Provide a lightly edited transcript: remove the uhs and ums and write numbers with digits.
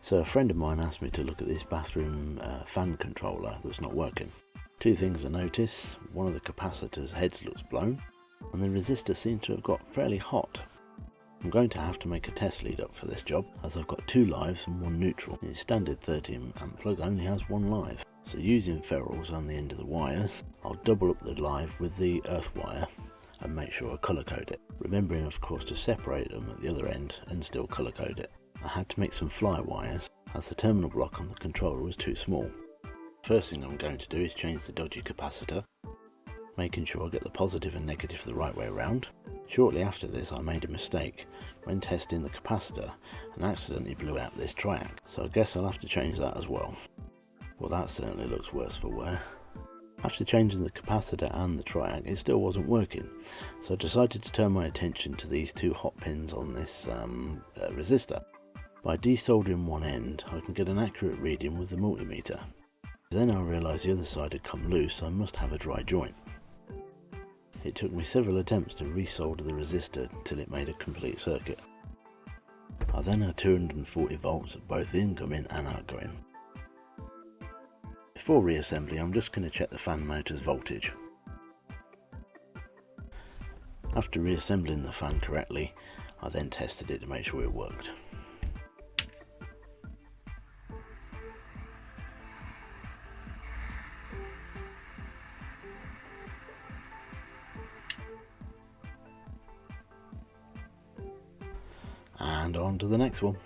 So a friend of mine asked me to look at this bathroom fan controller that's not working. Two things I notice: one of the capacitor's heads looks blown, and the resistor seems to have got fairly hot. I'm going to have to make a test lead up for this job, as I've got two lives and one neutral. The standard 13 amp plug only has one live, so using ferrules on the end of the wires, I'll double up the live with the earth wire and make sure I colour code it, remembering of course to separate them at the other end and still colour code it. I had to make some fly wires as the terminal block on the controller was too small. First thing I'm going to do is change the dodgy capacitor, making sure I get the positive and negative the right way around. Shortly after this I made a mistake when testing the capacitor and accidentally blew out this Triac, so I guess I'll have to change that as well. Well, that certainly looks worse for wear. After changing the capacitor and the Triac, it still wasn't working, so I decided to turn my attention to these two hot pins on this resistor. By desoldering one end, I can get an accurate reading with the multimeter. Then I realised the other side had come loose, so I must have a dry joint. It took me several attempts to resolder the resistor till it made a complete circuit. I then had 240 volts at both the incoming and outgoing. Before reassembly, I'm just going to check the fan motor's voltage. After reassembling the fan correctly, I then tested it to make sure it worked. And on to the next one.